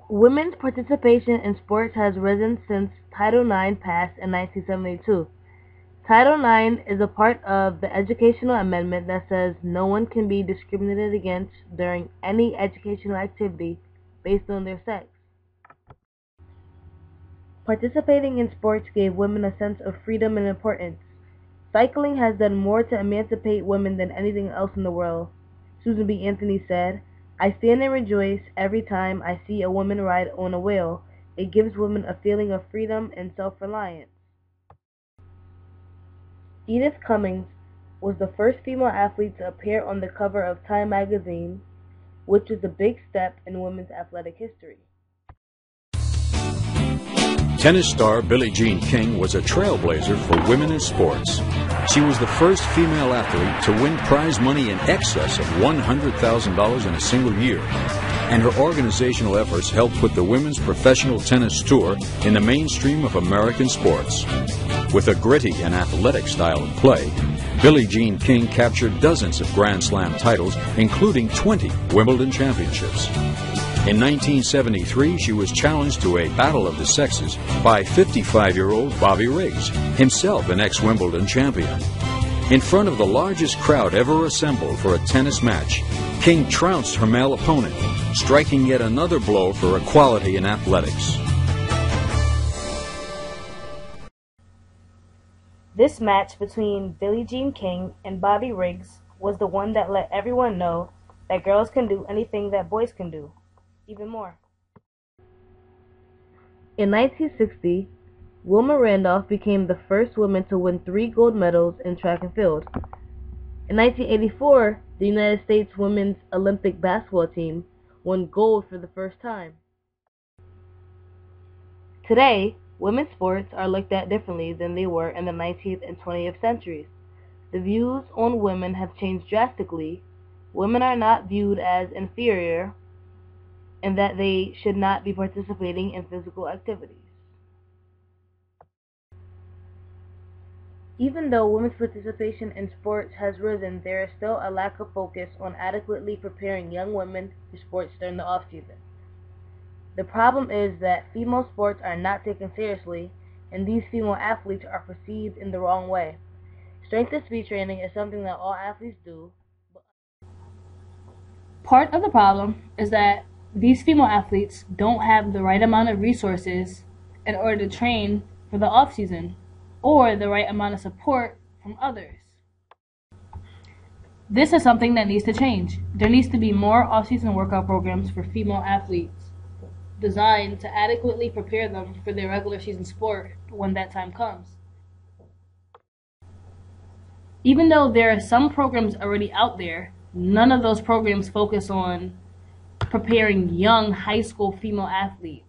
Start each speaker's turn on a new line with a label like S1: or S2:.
S1: Women's participation in sports has risen since Title IX passed in 1972. Title IX is a part of the educational amendment that says no one can be discriminated against during any educational activity based on their sex. Participating in sports gave women a sense of freedom and importance. Cycling has done more to emancipate women than anything else in the world. Susan B. Anthony said, "I stand and rejoice every time I see a woman ride on a wheel. It gives women a feeling of freedom and self-reliance." Edith Cummings was the first female athlete to appear on the cover of Time magazine, which is a big step in women's athletic history.
S2: Tennis star Billie Jean King was a trailblazer for women in sports. She was the first female athlete to win prize money in excess of $100,000 in a single year, and her organizational efforts helped put the women's professional tennis tour in the mainstream of American sports. With a gritty and athletic style of play, Billie Jean King captured dozens of Grand Slam titles, including 20 Wimbledon championships. In 1973, she was challenged to a battle of the sexes by 55-year-old Bobby Riggs, himself an ex-Wimbledon champion. In front of the largest crowd ever assembled for a tennis match, King trounced her male opponent, striking yet another blow for equality in athletics.
S1: This match between Billie Jean King and Bobby Riggs was the one that let everyone know that girls can do anything that boys can do, even more. In 1960, Wilma Randolph became the first woman to win 3 gold medals in track and field. In 1984, the United States women's Olympic basketball team won gold for the first time. Today, women's sports are looked at differently than they were in the 19th and 20th centuries. The views on women have changed drastically. Women are not viewed as inferior and that they should not be participating in physical activities. Even though women's participation in sports has risen, there is still a lack of focus on adequately preparing young women for sports during the off-season. The problem is that female sports are not taken seriously, and these female athletes are perceived in the wrong way. Strength and speed training is something that all athletes do.
S3: Part of the problem is that these female athletes don't have the right amount of resources in order to train for the off-season, or the right amount of support from others. This is something that needs to change. There needs to be more off-season workout programs for female athletes designed to adequately prepare them for their regular season sport when that time comes. Even though there are some programs already out there, none of those programs focus on preparing young high school female athletes